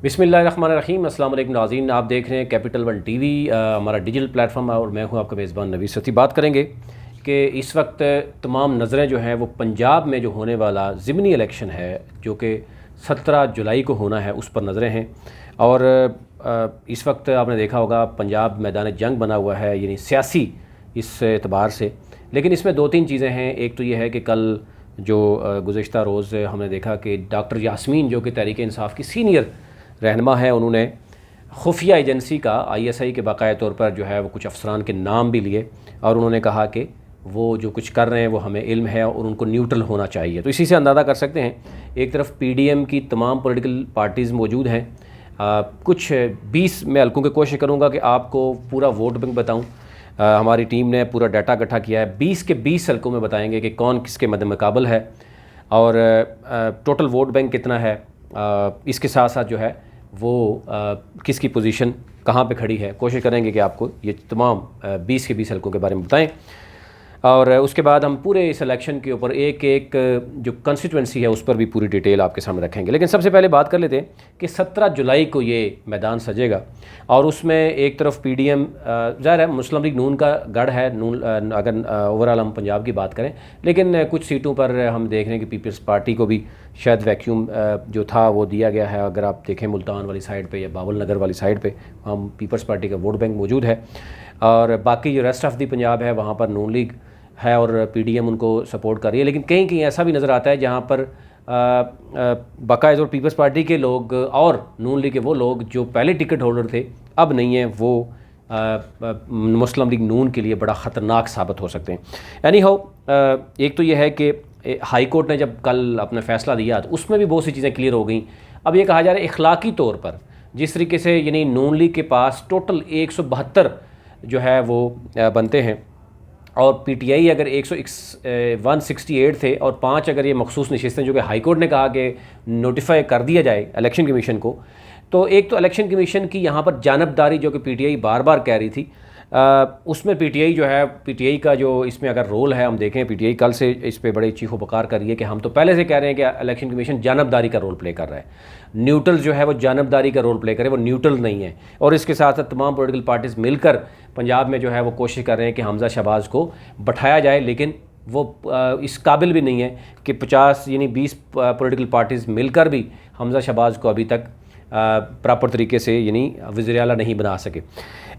बिस्मिल्लाहिर्रहमानिर्रहीम। अस्सलाम वालेकुम नाज़रीन, आप देख रहे हैं कैपिटल वन टीवी, हमारा डिजिटल प्लेटफॉर्म है और मैं हूं आपका मेज़बान नवीद सती। बात करेंगे कि इस वक्त तमाम नज़रें जो हैं वो पंजाब में जो होने वाला ज़िमनी इलेक्शन है जो कि 17 जुलाई को होना है, उस पर नज़रें हैं। और इस वक्त आपने देखा होगा पंजाब मैदान जंग बना हुआ है, यानी सियासी इस एतबार से। लेकिन इसमें दो तीन चीज़ें हैं। एक तो ये है कि कल जो गुज़िश्ता रोज़ हमने देखा कि डॉक्टर यास्मीन जो कि तहरीक इंसाफ की सीनियर रहनुमा है, उन्होंने खुफिया एजेंसी का ISI के बाकायदा तौर पर जो है वो कुछ अफसरान के नाम भी लिए और उन्होंने कहा कि वो जो कुछ कर रहे हैं वो हमें इल्म है और उनको न्यूट्रल होना चाहिए। तो इसी से अंदाज़ा कर सकते हैं, एक तरफ PDM की तमाम पॉलिटिकल पार्टीज़ मौजूद हैं। कुछ 20 मैं हल्कों की कोशिश करूँगा कि आपको पूरा वोट बैंक बताऊँ। हमारी टीम ने पूरा डाटा इकट्ठा किया है। 20 के 20 हल्कों में बताएंगे कि कौन किसके मद्देमुकाबल है और टोटल वोट बैंक कितना है। इसके साथ साथ जो है वो किसकी पोजीशन कहाँ पे खड़ी है, कोशिश करेंगे कि आपको ये तमाम 20 के 20 हल्कों के बारे में बताएं। और उसके बाद हम पूरे इस इलेक्शन के ऊपर एक एक जो कंस्टिट्यूंसी है उस पर भी पूरी डिटेल आपके सामने रखेंगे। लेकिन सबसे पहले बात कर लेते हैं कि 17 जुलाई को ये मैदान सजेगा और उसमें एक तरफ PDM ज़ाहिर है मुस्लिम लीग नून का गढ़ है। नून अगर ओवरऑल हम पंजाब की बात करें, लेकिन कुछ सीटों पर हम देख रहे हैं कि पीपल्स पार्टी को भी शायद वैक्यूम जो था वो दिया गया है। अगर आप देखें मुल्तान वाली साइड पर या बावल नगर वाली साइड पर हम पीपल्स पार्टी का वोट बैंक मौजूद है और बाकी जो रेस्ट ऑफ दी पंजाब है वहाँ पर नून लीग है और PDM उनको सपोर्ट कर रही है। लेकिन कहीं कहीं ऐसा भी नज़र आता है जहाँ पर बाकायदा और पीपल्स पार्टी के लोग और नून लीग के वो लोग जो पहले टिकट होल्डर थे अब नहीं हैं, वो मुस्लिम लीग नून के लिए बड़ा ख़तरनाक साबित हो सकते हैं। एनी हाउ, एक तो ये है कि हाई कोर्ट ने जब कल अपना फ़ैसला दिया तो उसमें भी बहुत सी चीज़ें क्लियर हो गई। अब ये कहा जा रहा है इखलाकी तौर पर जिस तरीके से यानी नून लीग के पास टोटल 172 जो है वो बनते हैं और PTI अगर 168 थे और 5 अगर ये मखसूस नशिस्तें जो कि हाई कोर्ट ने कहा कि नोटिफाई कर दिया जाए इलेक्शन कमीशन को, तो एक तो इलेक्शन कमीशन की यहाँ पर जानबदारी जो कि PTI बार बार कह रही थी, उसमें PTI जो है PTI का जो इसमें अगर रोल है हम देखें, PTI कल से इस पर बड़े चीखो पुकार कर रही है कि हम तो पहले से कह रहे हैं कि इलेक्शन कमीशन जानबदारी का रोल प्ले कर रहा है। न्यूट्रल जो है वो जानबदारी का रोल प्ले करे, वो न्यूट्रल नहीं है। और इसके साथ साथ तमाम पॉलिटिकल पार्टीज़ मिलकर पंजाब में जो है वो कोशिश कर रहे हैं कि हमजा शहबाज को बैठाया जाए, लेकिन वो इस काबिल भी नहीं है कि 50 यानी 20 पॉलिटिकल पार्टीज़ मिलकर भी हमजा शहबाज को अभी तक प्रॉपर तरीके से यानी वज़ीर आला नहीं बना सके।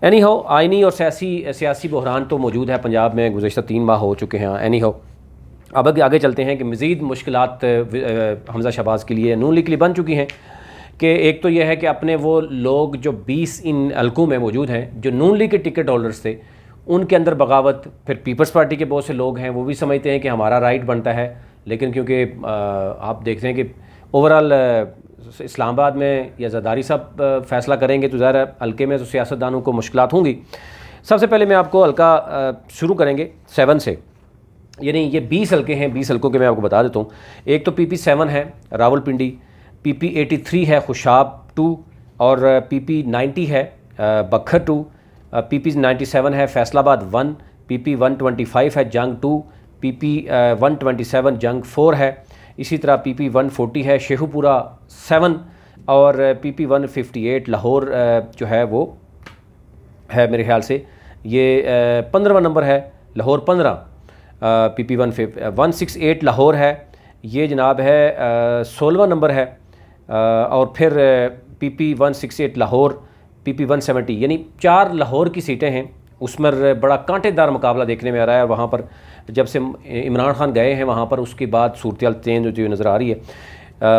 एनी हाउ, आइनी और सियासी बहरान तो मौजूद है पंजाब में, गुज़श्ता 3 माह हो चुके हैं। एनी हाउ, अब आगे चलते हैं कि मज़ीद मुश्किलात हमजा शहबाज के लिए नून लीग के लिए बन चुकी हैं। कि एक तो यह है कि अपने वो लोग जो 20 इन हल्कों में मौजूद हैं जो नून लीग के टिकट होल्डर्स थे उनके अंदर बगावत। फिर पीपल्स पार्टी के बहुत से लोग हैं वो भी समझते हैं कि हमारा राइट बनता है, लेकिन क्योंकि आप देखते हैं कि ओवरऑल इस्लामाबाद में या ज़रदारी साहब फ़ैसला करेंगे तो ज़ाहिर हल्के में तो सियासतदानों को मुश्किलात होंगी। सबसे पहले मैं आपको हल्का शुरू करेंगे 7 से, यानी ये 20 हल्के हैं। 20 हल्कों के मैं आपको बता देता हूँ। एक तो PP7 है रावलपिंडी, PP83 है खुशाब 2 और PP90 है बखर 2, PP97 है फैसलाबाद 1, PP125 है जंग 2, PP127 जंग 4 है। इसी तरह PP140 है शेखुपुरा 7 और PP158 लाहौर जो है वो है मेरे ख्याल से ये 15वां नंबर है, लाहौर 15। PP168 लाहौर है, ये जनाब है 16वां नंबर है। और फिर PP168 लाहौर, PP170, यानी 4 लाहौर की सीटें हैं। उसमें बड़ा कांटेदार मुकाबला देखने में आ रहा है। वहाँ पर जब से इमरान खान गए हैं वहाँ पर उसके बाद सूरत चेंज होती हुई नज़र आ रही है।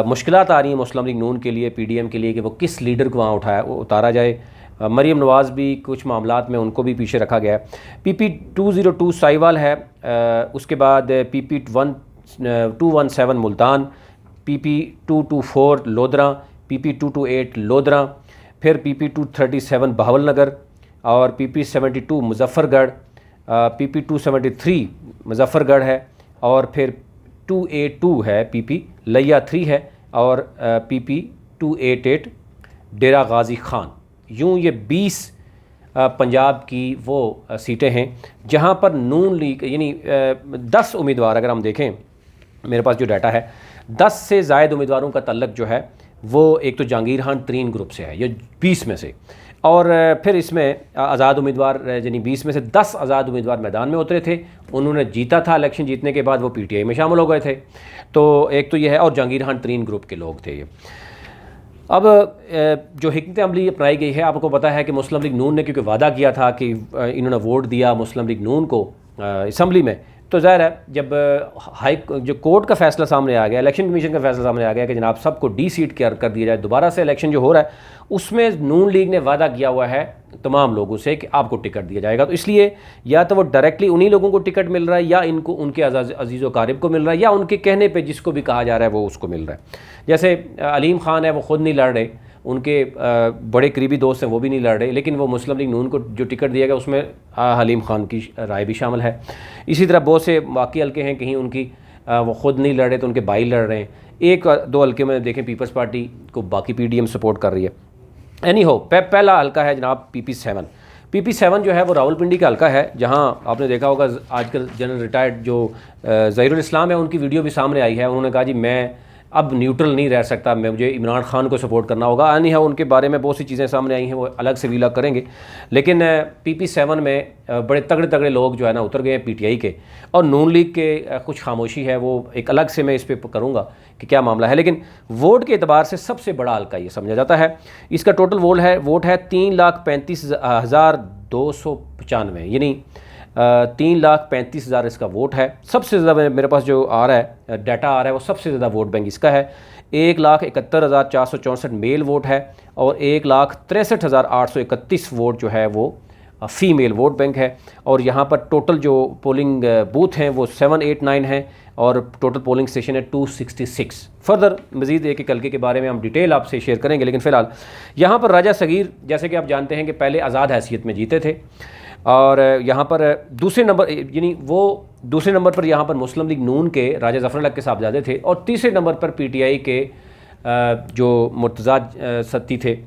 मुश्किलात आ रही हैं मुस्लिम लीग नून के लिए, PDM के लिए कि वो किस लीडर को वहाँ उतारा जाए। मरीम नवाज़ भी कुछ मामलात में उनको भी पीछे रखा गया है। PP202 साहिवाल है, उसके बाद PP217 Multan, PP224 lodhra, PP228 lodhra, फिर PP237 बहावल नगर और PP72 मुजफ्फरगढ़, PP273 मुजफ्फरगढ़ है और फिर 282 है PP लिया 3 है और PP288 डेरा गाजी खान। यूँ ये 20 पंजाब की वो सीटें हैं जहाँ पर नून लीग यानी 10 उम्मीदवार, अगर हम देखें मेरे पास जो डाटा है 10 से ज़ायद उम्मीदवारों का तल्लक जो है वो एक तो जहांगीर खान तरीन ग्रुप से है, ये 20 में से, और फिर इसमें आज़ाद उम्मीदवार यानी 20 में से 10 आज़ाद उम्मीदवार मैदान में उतरे थे। उन्होंने जीता था, इलेक्शन जीतने के बाद वो पीटीआई में शामिल हो गए थे। तो एक तो ये है, और जहांगीर खान तरीन ग्रुप के लोग थे ये। अब जो हिकमत अमली अपनाई गई है, आपको पता है कि मुस्लिम लीग नून ने क्योंकि वादा किया था कि इन्होंने वोट दिया मुस्लिम लीग नून को असम्बली में, तो ज़ाहिर है जब जो कोर्ट का फैसला सामने आ गया, इलेक्शन कमीशन का फैसला सामने आ गया कि जनाब सबको डी सीट कर दिया जाए, दोबारा से इलेक्शन जो हो रहा है उसमें नून लीग ने वादा किया हुआ है तमाम लोगों से कि आपको टिकट दिया जाएगा। तो इसलिए या तो वो डायरेक्टली उन्हीं लोगों को टिकट मिल रहा है, या इनको उनके अजीज़ व क़ारिब को मिल रहा है, या उनके कहने पे जिसको भी कहा जा रहा है वो उसको मिल रहा है। जैसे अलीम खान है, वो ख़ुद नहीं लड़ रहे, उनके बड़े करीबी दोस्त हैं वो भी नहीं लड़ रहे, लेकिन वो मुस्लिम लीग नून को जो टिकट दिया गया उसमें हलीम खान की राय भी शामिल है। इसी तरह बहुत से बाकी हल्के हैं, कहीं उनकी वो ख़ुद नहीं लड़ रहे तो उनके भाई लड़ रहे हैं। एक दो हल्के में देखें पीपल्स पार्टी को बाकी पीडीएम सपोर्ट कर रही है। एनी हो, पहला हल्का है जनाब PP7। PP7 जो है वो रावलपिंडी का हल्का है, जहां आपने देखा होगा आजकल जनरल रिटायर्ड जो ज़हीरुल इस्लाम है उनकी वीडियो भी सामने आई है। उन्होंने कहा जी मैं अब न्यूट्रल नहीं रह सकता, मुझे इमरान खान को सपोर्ट करना होगा। यानी है उनके बारे में बहुत सी चीज़ें सामने आई हैं, वो अलग से वीला करेंगे। लेकिन PP7 में बड़े तगड़े तगड़े लोग जो है ना उतर गए हैं पीटीआई के, और नून लीग के कुछ खामोशी है, वो एक अलग से मैं इस पर करूँगा कि क्या मामला है। लेकिन वोट के अतबार से सबसे बड़ा हल्का ये समझा जाता है। इसका टोटल वोट है 3,35,295, यानी 3,35,000 इसका वोट है। सबसे ज़्यादा मेरे पास जो आ रहा है डाटा आ रहा है वो सबसे ज़्यादा वोट बैंक इसका है। 1,71,464 मेल वोट है, और 1,63,831 वोट जो है वो फ़ीमेल वोट बैंक है। और यहाँ पर टोटल जो पोलिंग बूथ हैं वो 789 हैं, और टोटल पोलिंग स्टेशन है 266। फर्दर मज़ीद एक हल्के के बारे में हम डिटेल आपसे शेयर करेंगे, लेकिन फ़िलहाल यहाँ पर राजा सगीर जैसे कि आप जानते हैं कि पहले आज़ाद हैसियत में जीते थे, और यहाँ पर दूसरे नंबर यानी वो दूसरे नंबर पर यहाँ पर मुस्लिम लीग नून के राजा ज़फ़र के साहबजादे थे, और तीसरे नंबर पर पीटीआई के जो मुर्तज़ा सत्ती थे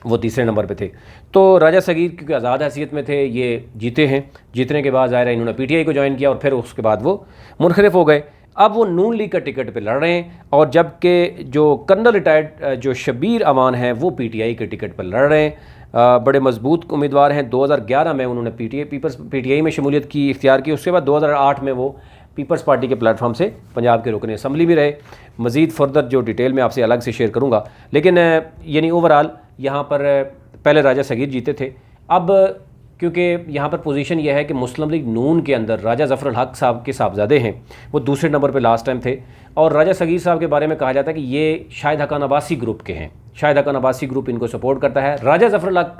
वो तीसरे नंबर पे थे। तो राजा सगीर क्योंकि आज़ाद हैसियत में थे ये जीते हैं। जीतने के बाद ज़ाहिर है इन्होंने पीटीआई को ज्वाइन किया, और फिर उसके बाद वो मुनखरिफ हो गए। अब वो नून लीग का टिकट पे लड़ रहे हैं, और जबकि जो कर्नल रिटायर्ड जो शबीर अमान हैं वो पीटीआई के टिकट पर लड़ रहे हैं। बड़े मजबूत उम्मीदवार हैं। 2011 में उन्होंने पीटीआई में शमूलियत की इख्तियार की। उसके बाद 2008 में वो पीपल्स पार्टी के प्लेटफॉर्म से पंजाब के रुकन असम्बली भी रहे। मज़ीद फर्दर जो डिटेल में आपसे अलग से शेयर करूँगा, लेकिन यानी ओवरऑल यहाँ पर पहले राजा सगीर जीते थे। अब क्योंकि यहाँ पर पोजीशन यह है कि मुस्लिम लीग नून के अंदर राजा ज़फ़रुल हक साहब के साहबजादे हैं, वो दूसरे नंबर पे लास्ट टाइम थे, और राजा सगीर साहब के बारे में कहा जाता है कि ये शाहिद हक़ान अब्बासी ग्रुप के हैं। शाहिद हक़ान अब्बासी ग्रुप इनको सपोर्ट करता है। राजा ज़फ़रुल हक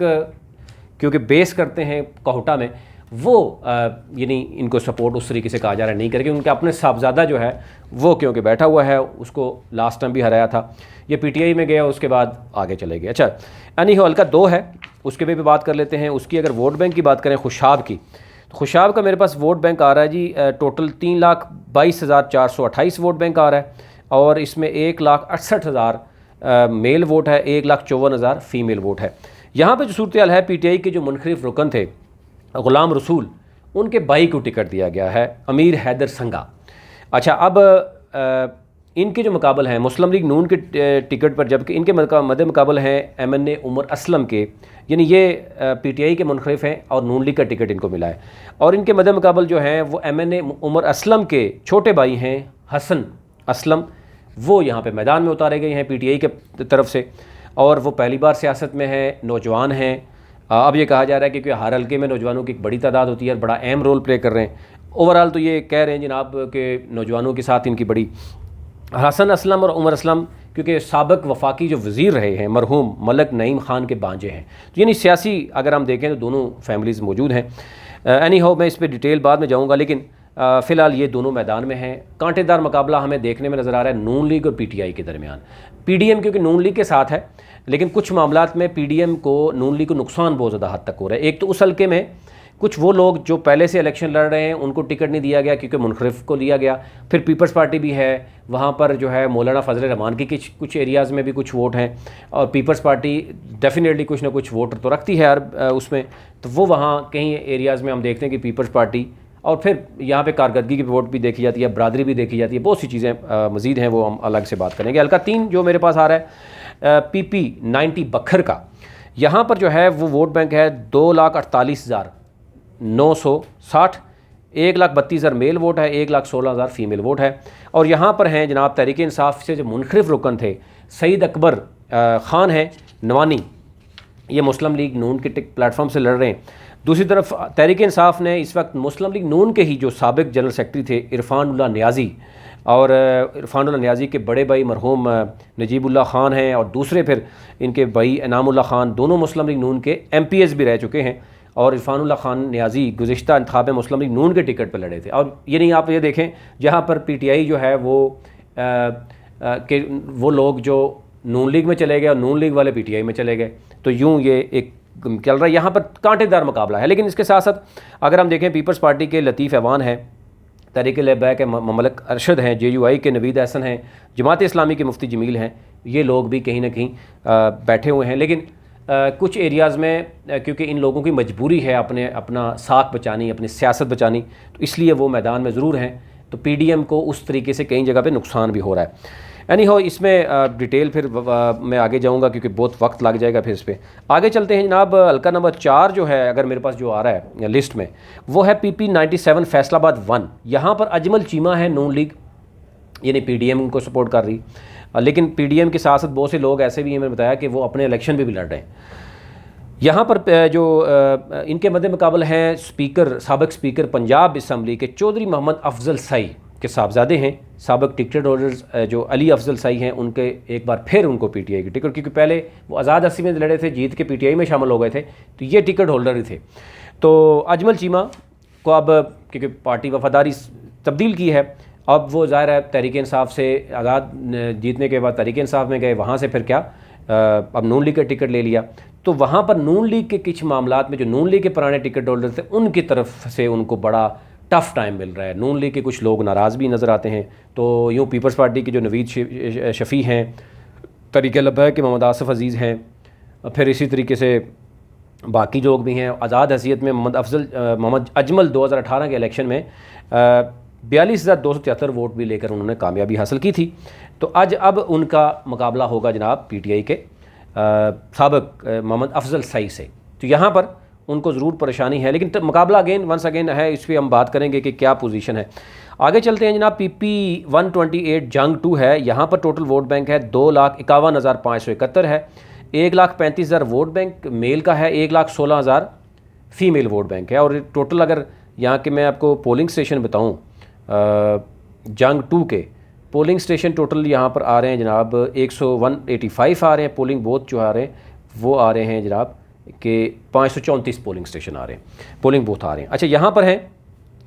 क्योंकि बेस करते हैं कोहटा में, वो यानी इनको सपोर्ट उस तरीके से कहा जा रहा है नहीं करेंगे। उनके अपने साहबजादा जो है वो क्योंकि बैठा हुआ है, उसको लास्ट टाइम भी हराया था, ये पीटीआई में गया, उसके बाद आगे चले गए। अच्छा, यानी हल्का 2 है, उसके भी बात कर लेते हैं। उसकी अगर वोट बैंक की बात करें खुशाब की, तो खुशाब का मेरे पास वोट बैंक आ रहा है जी टोटल 3,22,428 वोट बैंक आ रहा है, और इसमें 1,68,000 मेल वोट है, 1,54,000 फ़ीमेल वोट है। यहाँ पर जो सूरत हाल है, पीटीआई के जो मुनखरिफ रुकन थे ग़ुलाम रसूल, उनके भाई को टिकट दिया गया है, अमीर हैदर संगा। अच्छा, अब इनके जो मुकाबल हैं मुस्लिम लीग नून के टिकट पर, जबकि इनके मद्दे मुकाबल हैं MNA उमर असलम के, यानी ये पीटीआई के मुनखरिफ हैं और नून लीग का टिकट इनको मिला है। और इनके मद्दे मुकाबल जो हैं वो MNA उमर असलम के छोटे भाई हैं हसन असलम, वो यहाँ पे मैदान में उतारे गए हैं पीटीआई के तरफ से, और वो पहली बार सियासत में हैं, नौजवान हैं। अब ये कहा जा रहा है कि हर हल्के में नौजवानों की एक बड़ी तादाद होती है और बड़ा अहम रोल प्ले कर रहे हैं। ओवरऑल तो ये कह रहे हैं जनाब के नौजवानों के साथ इनकी बड़ी, हसन असलम और उमर असलम क्योंकि साबिक वफाकी जो वज़ीर रहे हैं मरहूम मलक नईम खान के बांजे हैं, तो यानी सियासी अगर हम देखें तो दोनों फैमिलीज़ मौजूद हैं। एनी हाउ मैं इस पर डिटेल बाद में जाऊँगा, लेकिन फ़िलहाल ये दोनों मैदान में हैं। कांटेदार मुकाबला हमें देखने में नज़र आ रहा है नून लीग और पीटीआई के दरमियान। पीडीएम क्योंकि नून लीग के साथ है, लेकिन कुछ मामलात में पीडीएम को नून लीग को नुकसान बहुत ज़्यादा हद तक हो रहा है। एक तो उस हल्के में कुछ वो लोग जो पहले से इलेक्शन लड़ रहे हैं उनको टिकट नहीं दिया गया क्योंकि मुनखरिफ को दिया गया। फिर पीपल्स पार्टी भी है, वहाँ पर जो है मौलाना फजल रहमान की कुछ एरियाज़ में भी कुछ वोट हैं, और पीपल्स पार्टी डेफिनेटली कुछ ना कुछ वोट तो रखती है हर उसमें, तो वो वहाँ कहीं एरियाज़ में हम देखते हैं कि पीपल्स पार्टी, और फिर यहाँ पे कारकर्दगी की वोट भी देखी जाती है, बरादरी भी देखी जाती है, बहुत सी चीज़ें मज़ीद हैं, वो हम अलग से बात करेंगे। हल्का 3 जो मेरे पास आ रहा है PP90 बखर का, यहाँ पर जो है वो वोट बैंक है 2,48,960, 1,32,000 मेल वोट है, 1,16,000 फीमेल वोट है। और यहाँ पर हैं जनाब तहरीक इंसाफ से जो मुनखरिफ रुकन थे सईद अकबर ख़ान है नवानी, ये मुस्लिम लीग नून के प्लेटफॉर्म से लड़ रहे हैं। दूसरी तरफ तहरीक इंसाफ ने इस वक्त मुस्लिम लीग नून के ही जो साबिक जनरल सेक्रेटरी थे इरफानुल्लाह नियाज़ी, और इरफानुल्लाह नियाज़ी के बड़े भाई मरहूम नजीबुल्लाह ख़ान हैं, और दूसरे फिर इनके भाई इनामुल्लाह ख़ान, दोनों मुस्लिम लीग नून के MPs भी रह चुके हैं। और इरफानुल्लाह ख़ान नियाज़ी गुज़िश्ता इंतखाब में मुस्लिम लीग नून के टिकट पर लड़े थे। और ये नहीं, आप ये देखें जहाँ पर PTI जो है वो लोग जो नून लीग में चले गए और नून लीग वाले PTI में चले गए, तो यूँ ये एक चल रहा है। यहाँ पर कांटेदार मुकाबला है। लेकिन इसके साथ साथ अगर हम देखें पीपल्स पार्टी के लतीफ़ ऐवान है, तहरीक लेबैक के ममलक अरशद हैं, JUI के नवीद अहसन हैं, जमात इस्लामी के मुफ्ती जमील हैं, ये लोग भी कहीं ना कहीं बैठे हुए हैं। लेकिन कुछ एरियाज़ में क्योंकि इन लोगों की मजबूरी है अपना साख बचानी, अपनी सियासत बचानी, तो इसलिए वो मैदान में ज़रूर हैं। तो PDM को उस तरीके से कई जगह पे नुकसान भी हो रहा है। एनी हो, इसमें डिटेल फिर मैं आगे जाऊंगा क्योंकि बहुत वक्त लग जाएगा फिर इस पर। आगे चलते हैं जनाब। हल्का नंबर 4 जो है अगर मेरे पास जो आ रहा है लिस्ट में, वो है PP97 फैसलाबाद 1। यहाँ पर अजमल चीमा है नून लीग, यानी PDM को सपोर्ट कर रही, लेकिन PDM के साथ साथ बहुत से लोग ऐसे भी हैं, मैंने बताया कि वो अपने इलेक्शन में भी लड़ रहे हैं। यहाँ पर जो इनके मद्दे मुकाबल हैं साबिक स्पीकर पंजाब असम्बली के चौधरी मोहम्मद अफजल सई के साहबजादे हैं। साबिक टिकट होल्डर्स जो अली अफजल सई हैं, उनके एक बार फिर उनको PTI की टिकट, क्योंकि पहले वो आज़ाद हसी में लड़े थे, जीत के PTI में शामिल हो गए थे, तो ये टिकट होल्डर ही थे। तो अजमल चीमा को अब क्योंकि पार्टी वफादारी तब्दील की है, अब वो ज़ाहिर है तहरीक इंसाफ से आज़ाद जीतने के बाद तहरीक इंसाफ में गए, वहाँ से फिर क्या अब नून लीग का टिकट ले लिया। तो वहाँ पर नून लीग के कुछ मामलात में जो नून लीग के पुराने टिकट होल्डर थे उनकी तरफ से उनको बड़ा टफ़ टाइम मिल रहा है। नून लीग के कुछ लोग नाराज़ भी नज़र आते हैं। तो यूँ पीपल्स पार्टी के जो नवीद शफ़ी हैं, तहरीक लब्बैक के मोहम्मद आसिफ अज़ीज़ हैं, फिर इसी तरीके से बाकी लोग भी हैं। आज़ाद हैसियत में मोहम्मद अजमल 2018 के इलेक्शन में 42,273 वोट भी लेकर उन्होंने कामयाबी हासिल की थी। तो अब उनका मुकाबला होगा जनाब PTI के साबिक मोहम्मद अफजल सई से। तो यहाँ पर उनको ज़रूर परेशानी है, लेकिन मुकाबला वंस अगेन है, इस पर हम बात करेंगे कि क्या पोजीशन है। आगे चलते हैं जनाब। PP128 जंग 2 है। यहाँ पर टोटल वोट बैंक है 2,51,571 है, 1,35,000 वोट बैंक मेल का है, 1,16,000 फीमेल वोट बैंक है। और टोटल अगर यहाँ के मैं आपको पोलिंग स्टेशन बताऊँ, जंग 2 के पोलिंग स्टेशन टोटल यहाँ पर आ रहे हैं जनाब 185 आ रहे हैं। पोलिंग बूथ जो आ रहे हैं वो आ रहे हैं जनाब कि 534 पोलिंग स्टेशन आ रहे हैं, पोलिंग बूथ आ रहे हैं। अच्छा, यहाँ पर हैं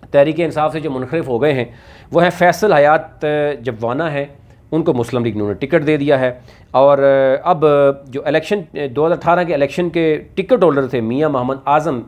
तहरीक इंसाफ से जो मुनखरिफ हो गए हैं वो है फैसल हयात जवाना है, उनको मुस्लिम लीग ने टिकट दे दिया है। और अब जो इलेक्शन 2018 के इलेक्शन के टिकट होल्डर थे मियाँ मोहम्मद आज़म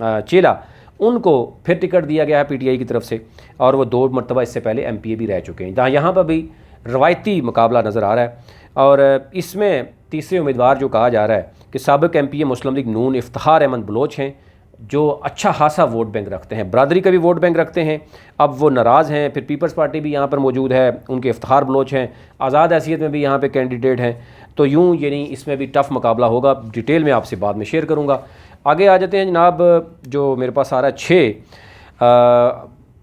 चेला, उनको फिर टिकट दिया गया है PTI की तरफ से, और वो 2 मरतबा इससे पहले MPA भी रह चुके हैं। जहाँ यहाँ पर भी रवायती मुकाबला नज़र आ रहा है। और इसमें तीसरे उम्मीदवार जो कहा जा रहा है कि साबिक MPA मुस्लिम लीग नून इफ्तिखार अहमद बलोच हैं, जो अच्छा खासा वोट बैंक रखते हैं, बरादरी का भी वोट बैंक रखते हैं। अब वो नाराज़ हैं। फिर पीपल्स पार्टी भी यहाँ पर मौजूद है, उनके इफ्तिखार बलोच हैं, आज़ाद हैसियत में भी यहाँ पे कैंडिडेट हैं। तो यूँ यानी इसमें भी टफ़ मुकाबला होगा। डिटेल में आपसे बाद में शेयर करूँगा। आगे आ जाते हैं जनाब। जो मेरे पास आ रहा है 6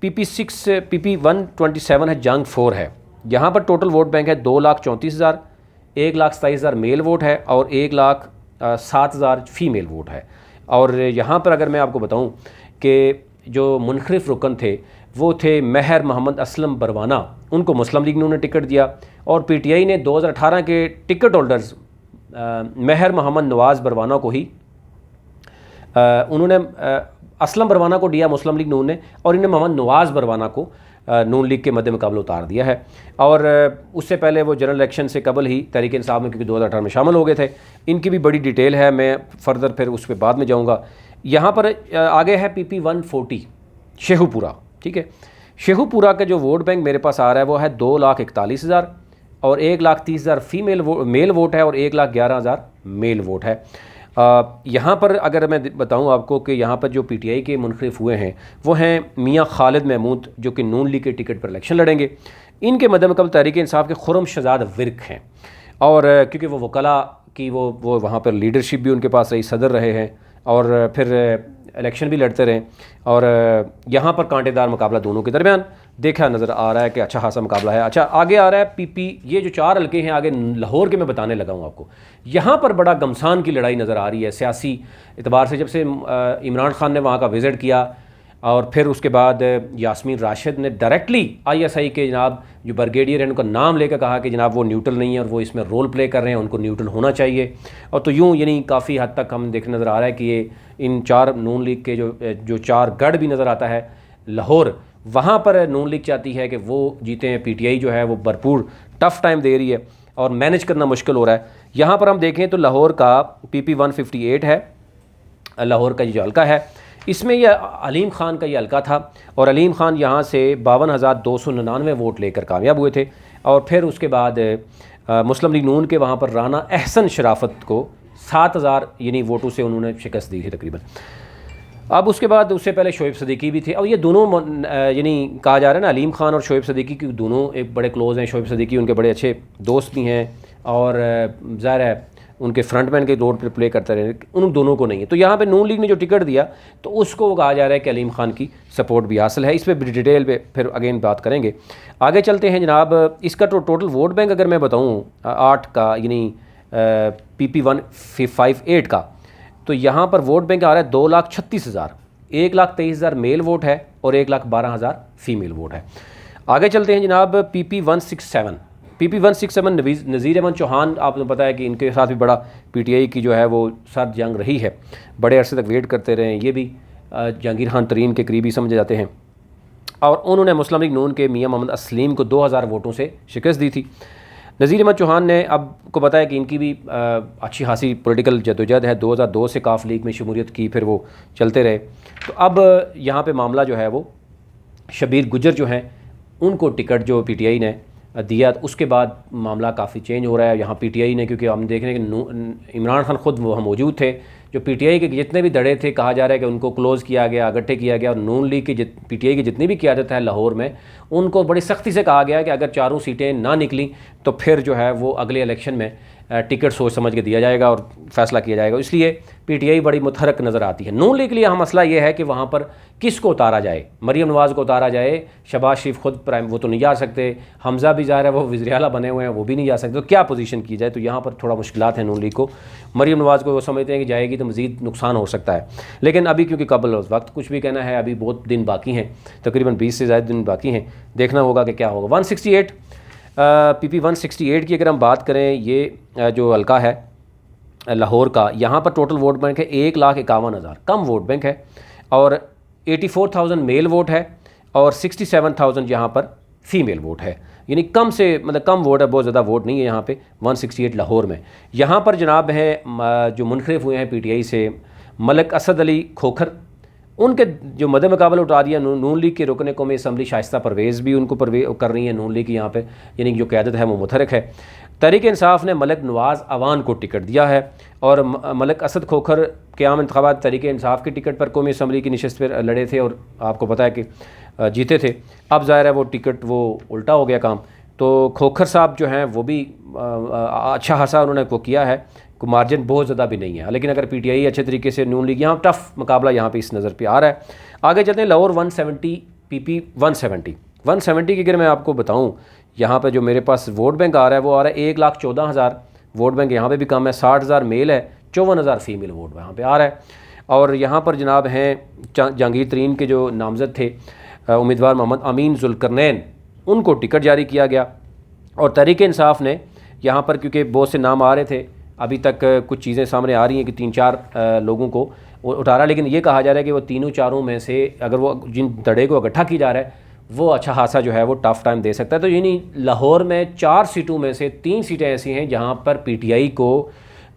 PP127 है, जंग 4 है। यहाँ पर टोटल वोट बैंक है 2,34,000, 1,27,000 मेल वोट है और 1,07,000 फीमेल वोट है। और यहाँ पर अगर मैं आपको बताऊँ कि जो मुनखरिफ रुकन थे वो थे महर मोहम्मद असलम बरवाना, उनको मुस्लिम लीग ने टिकट दिया। और PTI ने 2018 के टिकट होल्डर्स महर मोहम्मद नवाज़ बरवाना को ही उन्होंने असलम बरवाना को दिया मुस्लिम लीग नून ने, और इन्हें मोहम्मद नवाज़ बरवाना को नून लीग के मद्दे मुकाबले उतार दिया है। और उससे पहले वो जनरल इलेक्शन से कबल ही तहरीक इंसाफ में क्योंकि 2018 में शामिल हो गए थे। इनकी भी बड़ी डिटेल है, मैं फ़र्दर फिर उस पर बाद में जाऊँगा। यहाँ पर आगे है PP140 शेखुपुरा। ठीक है, शेखुपुरा का जो वोट बैंक मेरे पास आ रहा है वो है 2,41,000 और 1,30,000 फीमेल मेल वोट है और 1,11,000 मेल वोट है। यहाँ पर अगर मैं बताऊँ आपको कि यहाँ पर जो PTI के मुनखरिफ हुए हैं वो हैं मियाँ खालिद महमूद, जो कि नून लीग के टिकट पर इलेक्शन लड़ेंगे। इनके मद्देमुकाबले तहरीक इंसाफ के खुर्रम शहजाद विर्क हैं। और क्योंकि वो वकला की वो वहाँ पर लीडरशिप भी उनके पास रही, सदर रहे हैं और फिर इलेक्शन भी लड़ते रहे और यहाँ पर कांटेदार मुकाबला दोनों के दरमियान देखा नज़र आ रहा है कि अच्छा खासा मुकाबला है। अच्छा, आगे आ रहा है पीपी, ये जो 4 हल्के हैं आगे लाहौर के मैं बताने लगा हूँ आपको। यहाँ पर बड़ा गमसान की लड़ाई नज़र आ रही है सियासी एतबार से। जब से इमरान खान ने वहाँ का विज़िट किया और फिर उसके बाद यास्मीन राशिद ने डायरेक्टली आईएसआई के जनाब जो ब्रिगेडियर हैं उनका नाम लेकर कहा कि जनाब वो न्यूट्रल नहीं है और वो इसमें रोल प्ले कर रहे हैं, उनको न्यूट्रल होना चाहिए। और तो यूँ यानी काफ़ी हद तक हम देखने नज़र आ रहा है कि ये इन 4 नून लीग के जो 4 गढ़ भी नज़र आता है लाहौर, वहाँ पर नून लीग चाहती है कि वो जीते हैं। पीटीआई जो है वो भरपूर टफ़ टाइम दे रही है और मैनेज करना मुश्किल हो रहा है। यहाँ पर हम देखें तो लाहौर का PP 158 है, लाहौर का ये जो हल्का है, इसमें यह अलीम ख़ान का ये हल्का था और अलीम ख़ान यहाँ से 52,299 वोट लेकर कामयाब हुए थे। और फिर उसके बाद मुस्लिम लीग नून के वहाँ पर राना अहसन शराफत को 7,000 यानी वोटों से उन्होंने शिकस्त दी थी तकरीबन। अब उसके बाद उससे पहले शोएब सदीकी भी थे और ये दोनों यानी कहा जा रहा है ना, अलीम ख़ान और शोएब सदीकी की दोनों एक बड़े क्लोज़ हैं। शोएब सदीकी उनके बड़े अच्छे दोस्त भी हैं और ज़ाहिर है उनके फ्रंटमैन के रोल पर प्ले करते रहे, उन दोनों को नहीं है। तो यहाँ पे नून लीग ने जो टिकट दिया तो उसको कहा जा रहा है कि अलीम ख़ान की सपोर्ट भी हासिल है। इस पर डिटेल पे फिर अगेन बात करेंगे। आगे चलते हैं जनाब। इसका टोटल वोट बैंक अगर मैं बताऊँ 8 का यानी PP 158 का, तो यहाँ पर वोट बैंक आ रहा है 2,36,000, 1,23,000 मेल वोट है और 1,12,000 फीमेल वोट है। आगे चलते हैं जनाब। PP 167 नज़ीर अहमद चौहान, आपको पता है कि इनके साथ भी बड़ा पीटीआई की जो है वो सर्द जंग रही है, बड़े अरसे तक वेट करते रहे। ये भी जहांगीर खान तरीन के करीबी समझे जाते हैं और उन्होंने मुस्लिम लीग नून के मियां मोहम्मद असलीम को 2,000 वोटों से शिकस्त दी थी। नज़ीर अहमद चौहान ने अब को पता है कि इनकी भी अच्छी खासी पॉलिटिकल जदोजहद है, 2002 से काफ लीग में शमूलियत की, फिर वो चलते रहे। तो अब यहाँ पे मामला जो है वो शबीर गुजर जो हैं उनको टिकट जो पीटीआई ने दिया, उसके बाद मामला काफ़ी चेंज हो रहा है यहाँ पीटीआई ने, क्योंकि हम देख रहे हैं कि इमरान खान ख़ुद वहाँ मौजूद थे। जो पीटीआई के जितने भी धड़े थे, कहा जा रहा है कि उनको क्लोज़ किया गया, इकट्ठे किया गया और नून लीग की पीटीआई की जितनी भी क़यादत है लाहौर में, उनको बड़ी सख्ती से कहा गया कि अगर चारों सीटें ना निकली तो फिर जो है वो अगले इलेक्शन में टिकट सोच समझ के दिया जाएगा और फैसला किया जाएगा। इसलिए पीटीआई बड़ी मुतहरक नज़र आती है। नून लीग के लिए मसला ये है कि वहाँ पर किसको उतारा जाए, मरीम नवाज़ को उतारा जाए, शहबाज शरीफ खुद प्राइम वो तो नहीं जा सकते, हमज़ा भी ज़ाहिर है वो वज़ीर आला बने हुए हैं वो भी नहीं जा सकते, तो क्या पोजीशन की जाए। तो यहाँ पर थोड़ा मुश्किलात है नून लीग को। मरीम नवाज़ को वो समझते हैं कि जाएगी तो मज़ीद नुकसान हो सकता है, लेकिन अभी क्योंकि कबल वक्त कुछ भी कहना है, अभी बहुत दिन बाकी हैं, तकरीबन 20 से ज़्यादा दिन बाकी हैं, देखना होगा कि क्या होगा। 168 PP 168 की अगर हम बात करें, ये जो हल्का है लाहौर का, यहाँ पर टोटल वोट बैंक है 1,51,000, कम वोट बैंक है और 84,000 मेल वोट है और 67,000 यहाँ पर फीमेल वोट है, यानी कम से मतलब कम वोट है, बहुत ज़्यादा वोट नहीं है यहाँ पे 168 लाहौर में। यहाँ पर जनाब है जो मुनखरिफ हुए हैं पीटीआई से, मलिक असद अली खोखर, उनके जो मद मुकाबला उठा दिया नून लीग के रुकने कौमी असम्बली शाइस्ता परवेज़ भी उनको कर रही है नून लीग की यहाँ पे, यानी जो क़यादत है वो मुतहरक है। तहरीक इंसाफ ने मलिक नवाज़ अवान को टिकट दिया है और मलिक असद खोखर के आम इंतखाबात तहरीक इंसाफ की टिकट पर कौमी असम्बली की नशस्त पर लड़े थे और आपको पता है कि जीते थे। अब ज़ाहिर है वो टिकट वो उल्टा हो गया काम, तो खोखर साहब जो हैं वो भी अच्छा खासा उन्होंने वो किया है, मार्जिन बहुत ज़्यादा भी नहीं है, लेकिन अगर पीटीआई अच्छे तरीके से नून लीग, यहाँ टफ़ मुकाबला यहाँ पे इस नज़र पे आ रहा है। आगे चलते हैं लाहौर 170 PP 170 की अगर मैं आपको बताऊँ, यहाँ पे जो मेरे पास वोट बैंक आ रहा है वो आ रहा है 1,14,000 वोट बैंक, यहाँ पे भी कम है, 60,000 मेल है, 54,000 फीमेल वोट यहाँ पे आ रहा है। और यहाँ पर जनाब हैं जहांगीर तरीन के जो नामज़द थे उम्मीदवार मोहम्मद अमीन जुल्करनैन, उनको टिकट जारी किया गया और तहरीक इंसाफ ने यहाँ पर, क्योंकि बहुत से नाम आ रहे थे, अभी तक कुछ चीज़ें सामने आ रही हैं कि 3-4 लोगों को उतारा, लेकिन ये कहा जा रहा है कि वो तीनों चारों में से अगर वो जिन दड़े को इकट्ठा की जा रहा है वो अच्छा खासा जो है वो टफ़ टाइम दे सकता है। तो यानी लाहौर में 4 सीटों में से 3 सीटें ऐसी हैं जहाँ पर पीटीआई को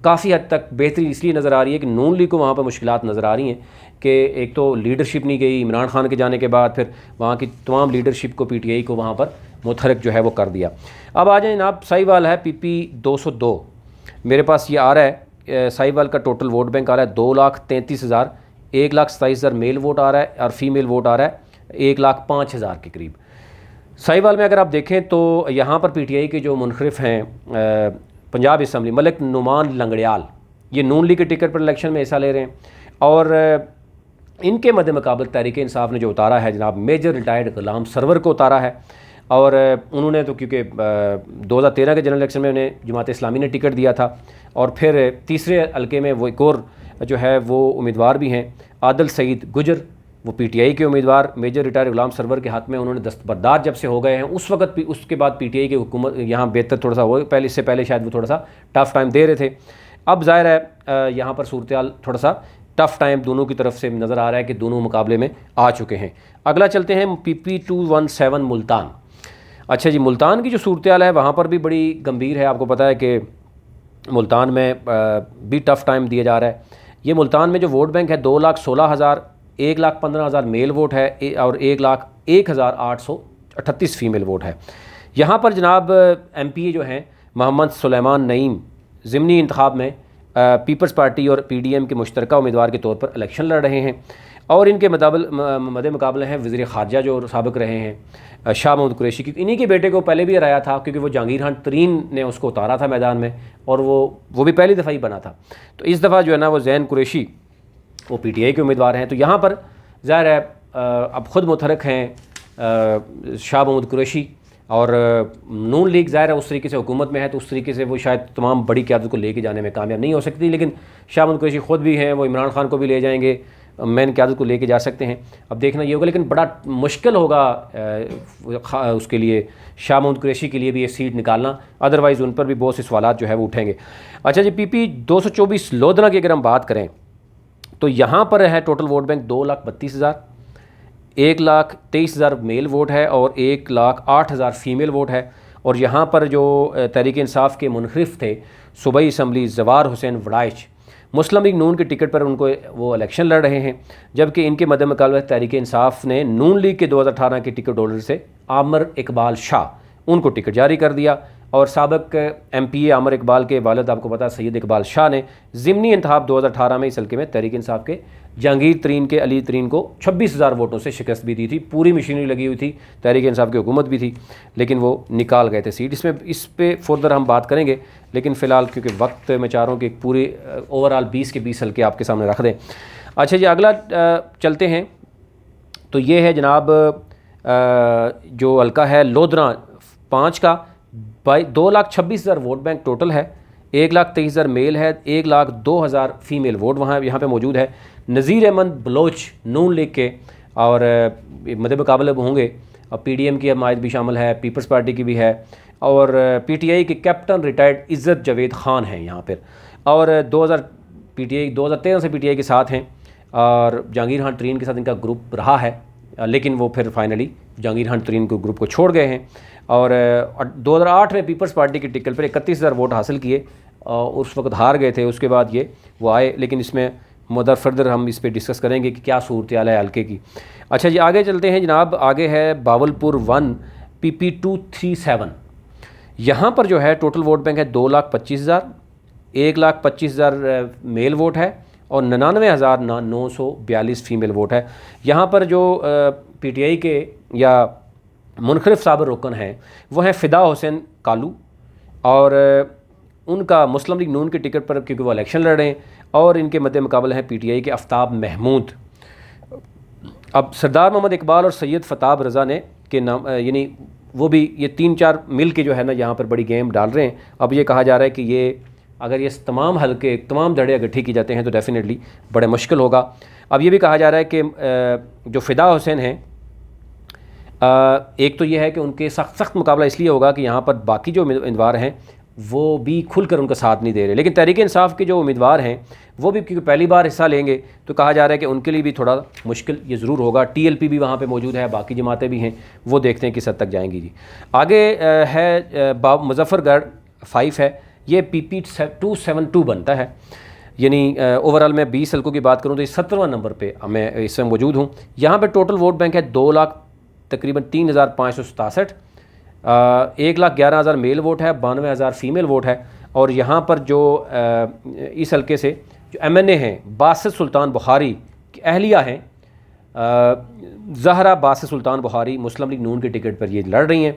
काफ़ी हद तक बेहतरी इसलिए नज़र आ रही है कि नून लीग को वहाँ पर मुश्किलात नज़र आ रही हैं कि एक तो लीडरशिप नहीं गई, इमरान खान के जाने के बाद फिर वहाँ की तमाम लीडरशिप को पीटीआई को वहाँ पर मुतहरक जो है वो कर दिया। अब आ जाए जनाब, साहिवाल है PP 202, मेरे पास ये आ रहा है, साहिवाल का टोटल वोट बैंक आ रहा है 2,33,000, 1,27,000 मेल वोट आ रहा है और फीमेल वोट आ रहा है 1,05,000 के करीब। साहिवाल में अगर आप देखें तो यहाँ पर पीटीआई के जो मुनखरिफ हैं पंजाब असम्बली मलिक नुमान लंगड़ियाल, ये नून लीग के टिकट पर इलेक्शन में हिस्सा ले रहे हैं। और इनके मद्दे मुकाबले तहरीक इंसाफ ने जो उतारा है जनाब मेजर रिटायर्ड गुलाम सरवर को उतारा है। और उन्होंने तो क्योंकि 2013 के जनरल इलेक्शन में उन्हें जमात इस्लामी ने टिकट दिया था, और फिर तीसरे हल्के में वो एक और जो है वो उम्मीदवार भी हैं आदिल सईद गुजर, वो पीटीआई के उम्मीदवार मेजर रिटायर्ड गुलाम सरवर के हक़ में उन्होंने दस्तबरदार जब से हो गए हैं उस वक्त भी, उसके बाद पीटीआई की हुकूमत यहाँ बेहतर थोड़ा सा हो, पहले इससे पहले शायद वो थोड़ा सा टफ़ टाइम दे रहे थे। अब ज़ाहिर है यहाँ पर सूरत हाल थोड़ा सा टफ़ टाइम दोनों की तरफ से नज़र आ रहा है कि दोनों मुकाबले में आ चुके हैं। अगला चलते हैं PP217 मुल्तान। अच्छा जी, मुल्तान की जो सूरत हाल है वहाँ पर भी बड़ी गंभीर है। आपको पता है कि मुल्तान में भी टफ़ टाइम दिया जा रहा है। ये मुल्तान में जो वोट बैंक है 2,16,000, 1,15,000 मेल वोट है और 1,01,838 फ़ीमेल वोट है। यहाँ पर जनाब MPA जो हैं मोहम्मद सुलेमान नईम ज़िमनी इंतखाब में पीपल्स पार्टी और PDM के मुश्तरका उम्मीदवार के तौर पर इलेक्शन लड़ रहे हैं। और इनके मद्दे मुकाबले हैं वज़ीर ख़ारजा जो साबिक़ रहे हैं शाह महमूद कुरैशी की। इन्हीं के बेटे को पहले भी हराया था क्योंकि वो जहांगीर खान तरीन ने उसको उतारा था मैदान में, और वो भी पहली दफ़ा ही बना था। तो इस दफ़ा जो है ना वो ज़ैन कुरैशी वो PTI के उम्मीदवार हैं। तो यहाँ पर ज़ाहिर है अब ख़ुद मुतहरक हैं शाह महमूद कुरैशी, और नून लीग ज़ाहिर है उस तरीके से हुकूमत में है तो उस तरीके से वो शायद तमाम बड़ी क़यादत को लेके जाने में कामयाब नहीं हो सकती, लेकिन शाह महमूद कुरैशी ख़ुद भी हैं, वो इमरान खान को भी ले जाएंगे, मेन क़यादत को लेके जा सकते हैं। अब देखना ये होगा, लेकिन बड़ा मुश्किल होगा उसके लिए शाह महमूद कुरैशी के लिए भी ये सीट निकालना, अदरवाइज़ उन पर भी बहुत से सवालात जो है वो उठेंगे। अच्छा जी, PP 224 लोधना की अगर हम बात करें तो यहाँ पर है total vote bank 2,32,000, 1,23,000 male vote है और 1,08,000 फ़ीमेल वोट है। और यहाँ पर जो तहरीक इंसाफ के मुनखरिफ थे सूबाई असम्बली जवार हुसैन वड़ाइच मुस्लिम लीग नून के टिकट पर उनको वो इलेक्शन लड़ रहे हैं, जबकि इनके मद्दे मुकाबले तहरीक इंसाफ ने नून लीग के 2018 के टिकट होल्डर से आमिर इकबाल शाह उनको टिकट जारी कर दिया। और साबिक MPA आमिर इकबाल के वालिद आपको पता सैयद इकबाल शाह ने ज़िमनी इंतखाब 2018 में इस हल्के में तहरीक इंसाफ के जहांगीर तरीन के अली तरीन को 26,000 वोटों से शिकस्त भी दी थी। पूरी मशीनरी लगी हुई थी, तहरीक इंसाफ की हुकूमत भी थी, लेकिन वो निकाल गए थे सीट। इस पे फर्दर हम बात करेंगे, लेकिन फ़िलहाल क्योंकि वक्त मैं चाह रहा हूँ कि पूरी ओवरऑल 20 के 20 हल्के आपके सामने रख दें। अच्छा जी, अगला चलते हैं। तो ये है जनाब जो हल्का है लोधना 5 का 2,26,000 वोट बैंक टोटल है, 1,23,000 मेल है, 1,02,000 फ़ीमेल वोट वहाँ यहाँ पे मौजूद है। नज़ीर अहमद बलोच नून लीग के और मद्दे मुकाबले होंगे, और PDM की हमायत भी शामिल है, पीपल्स पार्टी की भी है, और PTI के कैप्टन रिटायर्ड इज़्ज़त जावेद ख़ान हैं यहाँ पर। और 2013 से PTI के साथ हैं, और जहांगीर खान तरीन के साथ इनका ग्रुप रहा है, लेकिन वो फिर फाइनली जहांगीर खान तरीन के ग्रुप को छोड़ गए हैं। और 2008 में पीपल्स पार्टी के टिकट पर 31,000 वोट हासिल किए, उस वक्त हार गए थे, उसके बाद ये वो आए, लेकिन इसमें मदर फर्दर हम इस पे डिस्कस करेंगे कि क्या सूरत हाल है हल्के की। अच्छा जी, आगे चलते हैं जनाब। आगे है बावलपुर 1 PP 237। यहाँ पर जो है टोटल वोट बैंक है 2,25,000, 1,25,000 मेल वोट है और 99,942 फ़ीमेल वोट है। यहाँ पर जो PTI के या मुनखरिफ साबिर रुकन हैं वो हैं फ़िदा हुसैन कालू, और उनका मुस्लिम लीग नून के टिकट पर क्योंकि वो इलेक्शन लड़ रहे हैं, और इनके मद्दे मुकाबले हैं PTI के आफ्ताब महमूद। अब सरदार मोहम्मद इकबाल और सैयद फताब रज़ा ने के नाम यानी वो भी ये 3-4 मिल के जो है ना यहाँ पर बड़ी गेम डाल रहे हैं। अब ये कहा जा रहा है कि ये अगर ये तमाम हल्के तमाम धड़े इकट्ठे की जाते हैं तो डेफिनेटली बड़े मुश्किल होगा। अब ये भी कहा जा रहा है कि जो फ़िदा हुसैन हैं, एक तो ये है कि उनके सख्त मुकाबला इसलिए होगा कि यहाँ पर बाकी जो उम्मीदवार हैं वो भी खुलकर उनका साथ नहीं दे रहे, लेकिन तहरीक इंसाफ के जो उम्मीदवार हैं वो भी क्योंकि पहली बार हिस्सा लेंगे तो कहा जा रहा है कि उनके लिए भी थोड़ा मुश्किल ये ज़रूर होगा। TLP भी वहाँ पे मौजूद है, बाकी जमातें भी हैं, वो देखते हैं किस हद तक जाएंगी जी। आगे है मुजफ्फरगढ़ 5 है, ये PP 272 बनता है, यानी ओवरऑल मैं 20 हल्कों की बात करूँ तो ये 17वां नंबर पर मैं इसमें मौजूद हूँ। यहाँ पर टोटल वोट बैंक है 2 लाख तकरीबन 3,567, 1,11,000 मेल वोट है, 92,000 फ़ीमेल वोट है। और यहाँ पर जो इस हल्के से जो MNA हैं बासित सुल्तान बुखारी की अहलिया हैं, ज़हरा बासित सुल्तान बुखारी मुस्लिम लीग नून के टिकट पर ये लड़ रही हैं।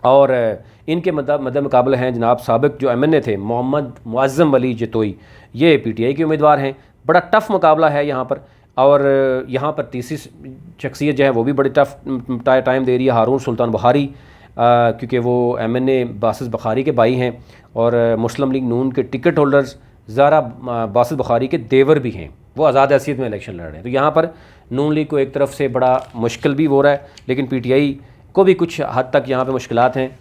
और इनके मद्दे मुकाबले हैं जनाब साबिक जो MNA थे मोहम्मद मुअज़्ज़म अली जतोई, ये PTI के उम्मीदवार हैं। बड़ा टफ़ मुकाबला है यहाँ पर। और यहाँ पर तीसरी शख्सियत जो है वो भी बड़ी टफ़ टाइम दे रही है, हारून सुल्तान बुखारी, क्योंकि वो MNA बासित बुखारी के भाई हैं और मुस्लिम लीग नून के टिकट होल्डर्स ज़ारा बासित बुखारी के देवर भी हैं, वो आज़ाद हैसियत में इलेक्शन लड़ रहे हैं। तो यहाँ पर नून लीग को एक तरफ से बड़ा मुश्किल भी हो रहा है, लेकिन PTI को भी कुछ हद तक यहाँ पे मुश्किलात हैं।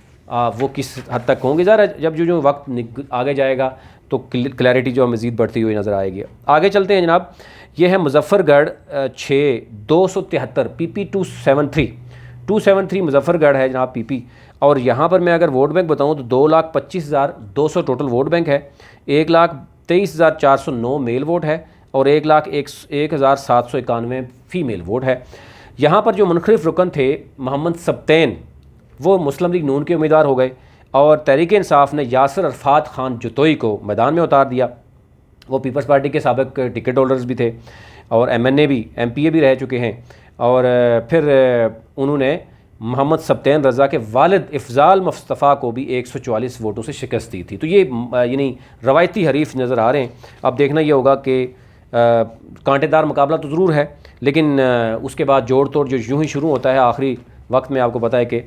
वो किस हद तक होंगे ज़रा जब जो वक्त आगे जाएगा तो क्लैरिटी जो मज़ीद बढ़ती हुई नज़र आएगी। आगे चलते हैं जनाब, ये है मुजफ्फरगढ़ 6 273 PP 273 मुजफ्फरगढ़ है जनाब PP। और यहाँ पर मैं अगर वोट बैंक बताऊँ तो 2,25,200 टोटल वोट बैंक है, 1,23,409 मेल वोट है और 1,01,791 फ़ीमेल वोट है। यहाँ पर जो मुनखरिफ रुकन थे मोहम्मद सब्तैन, वो मुस्लिम लीग नून के उम्मीदवार हो गए और तहरीक इंसाफ ने यासिर अरफात खान जतोई को मैदान में उतार दिया। वो पीपल्स पार्टी के साबिक टिकट होल्डर्स भी थे और MNA भी MPA भी रह चुके हैं। और फिर उन्होंने मोहम्मद सब्तैन रज़ा के वालिद इफ़ज़ाल मुस्तफ़ा को भी 144 वोटों से शिकस्त दी थी। तो ये यानी रवायती हरीफ नज़र आ रहे हैं। अब देखना ये होगा कि कांटेदार मुकाबला तो ज़रूर है, लेकिन उसके बाद जोड़ तोड़ जो यूँ ही शुरू होता है आखिरी वक्त में, आपको पता है कि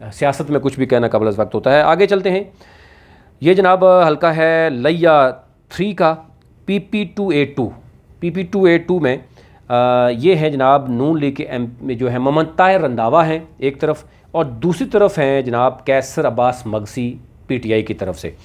सियासत में कुछ भी कहना कबल अज़ वक्त होता है। आगे चलते हैं, ये जनाब हल्का है लिया 3 का PP 282 में ये है जनाब नून लीग के में जो है मोहम्मद ताहिर रंधावा हैं एक तरफ, और दूसरी तरफ हैं जनाब कैसर अब्बास मगसी PTI की तरफ से।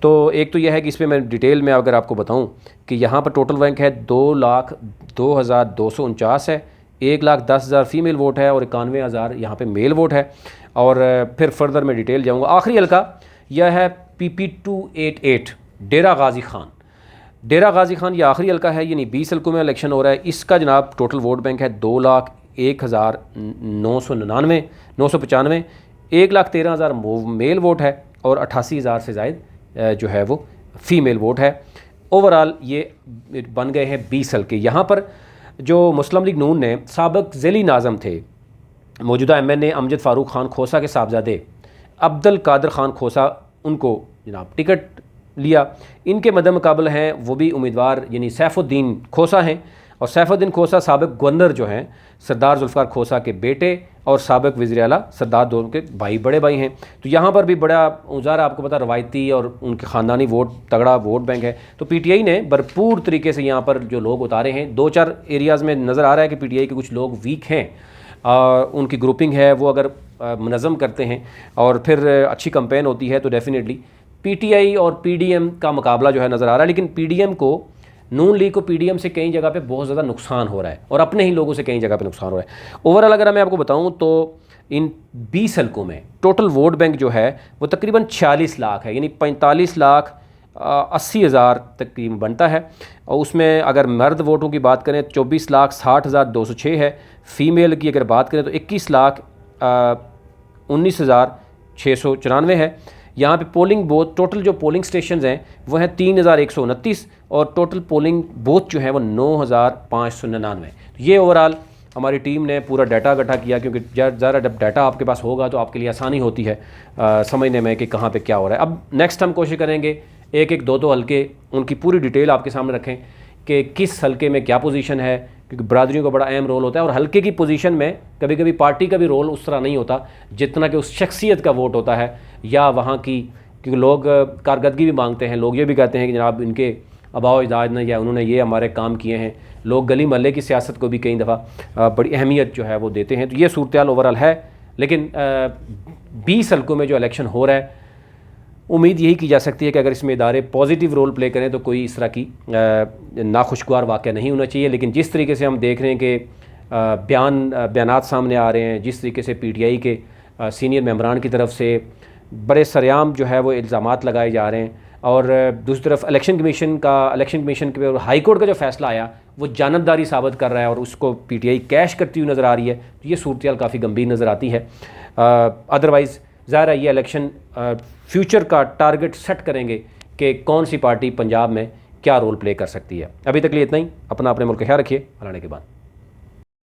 तो एक तो यह है कि इस पर मैं डिटेल में अगर आपको बताऊं कि यहाँ पर टोटल रैंक है 2,02,249 है, 1,10,000 फ़ीमेल वोट है और 91,000 यहाँ पे मेल वोट है। और फिर फर्दर मैं डिटेल जाऊँगा। आखिरी हल्का यह है PP 288 डेरा गाजी खान ये आखिरी हल्का है, यानी 20 हल्कों में इलेक्शन हो रहा है। इसका जनाब टोटल वोट बैंक है 2,01,995, 1,13,000 मेल वोट है और 88,000 से ज़ायद जो है वो फ़ीमेल वोट है। ओवरऑल ये बन गए हैं 20 हल्के। यहाँ पर जो मुस्लिम लीग नून ने साबिक ज़ैली नाज़म थे मौजूदा MNA अमजद फ़ारूक खान खोसा के साहबजादे अब्दुल कादिर खान खोसा, उनको जनाब टिकट लिया। इनके मद्दे मुकाबले हैं वो भी उम्मीदवार यानी सैफुद्दीन खोसा हैं, और सैफुद्दीन खोसा साबिक गवर्नर जो हैं सरदार जुल्फ़िकार खोसा के बेटे और साबिक वज़ीर आला सरदार दोनों के बड़े भाई हैं। तो यहाँ पर भी बड़ा उजारा आपको पता रवायती और उनके ख़ानदानी वोट तगड़ा वोट बैंक है। तो PTI ने भरपूर तरीके से यहाँ पर जो लोग उतारे हैं। 2-4 एरियाज़ में नज़र आ रहा है कि PTI के कुछ लोग वीक हैं, उनकी ग्रुपिंग है वो अगर मुनज़्ज़म करते हैं और फिर अच्छी कंपेन होती है तो डेफिनेटली PTI और PDM का मुकाबला जो है नज़र आ रहा है। लेकिन PDM को नून लीग को PDM से कई जगह पे बहुत ज़्यादा नुकसान हो रहा है और अपने ही लोगों से कई जगह पे नुकसान हो रहा है। ओवरऑल अगर मैं आपको बताऊं तो इन 20 हल्कों में टोटल वोट बैंक जो है वो तकरीबन 46 लाख है, यानी 45,80,000 तकरीबन बनता है। और उसमें अगर मर्द वोटों की बात करें 24,60,206 है, फ़ीमेल की अगर बात करें तो 21,19,694 है। यहाँ पे पोलिंग बूथ टोटल जो पोलिंग स्टेशंस हैं वो हैं 3,129 और टोटल पोलिंग बूथ जो है वो 9,599। ये ओवरऑल हमारी टीम ने पूरा डाटा इकट्ठा किया, क्योंकि ज़रा जब डाटा आपके पास होगा तो आपके लिए आसानी होती है समझने में कि कहाँ पे क्या हो रहा है। अब नेक्स्ट हम कोशिश करेंगे एक एक 2-2 हल्के उनकी पूरी डिटेल आपके सामने रखें कि किस हल्के में क्या पोजीशन है, क्योंकि बरादरियों का बड़ा अहम रोल होता है। और हल्के की पोजीशन में कभी कभी पार्टी का भी रोल उस तरह नहीं होता जितना कि उस शख्सियत का वोट होता है या वहाँ की, क्योंकि लोग कारकर्दगी भी मांगते हैं। लोग ये भी कहते हैं कि जनाब इनके आबाओ अजदाद ने या उन्होंने ये हमारे काम किए हैं। लोग गली महल्ले की सियासत को भी कई दफ़ा बड़ी अहमियत जो है वो देते हैं। तो ये सूरत हाल ओवरऑल है। लेकिन 20 हल्कों में जो इलेक्शन हो रहा है, उम्मीद यही की जा सकती है कि अगर इसमें इदारे पॉजिटिव रोल प्ले करें तो कोई इस तरह की नाखुशगवार वाक़या नहीं होना चाहिए। लेकिन जिस तरीके से हम देख रहे हैं कि बयानात सामने आ रहे हैं, जिस तरीके से PTI के सीनियर मेंबरान की तरफ से बड़े सरेआम जो है वो इल्ज़ामात लगाए जा रहे हैं, और दूसरी तरफ इलेक्शन कमीशन के और हाई कोर्ट का जो फ़ैसला आया वो जानबदारी साबित कर रहा है और उसको PTI कैश करती हुई नज़र आ रही है। तो ये सूरत हाल काफ़ी गंभीर नज़र आती है। अदरवाइज़ ज़ाहिर है ये इलेक्शन फ्यूचर का टारगेट सेट करेंगे कि कौन सी पार्टी पंजाब में क्या रोल प्ले कर सकती है। अभी तक लिए इतना ही। अपना अपने मुल्क का ख्याल रखिए। अल्लाह के बाद।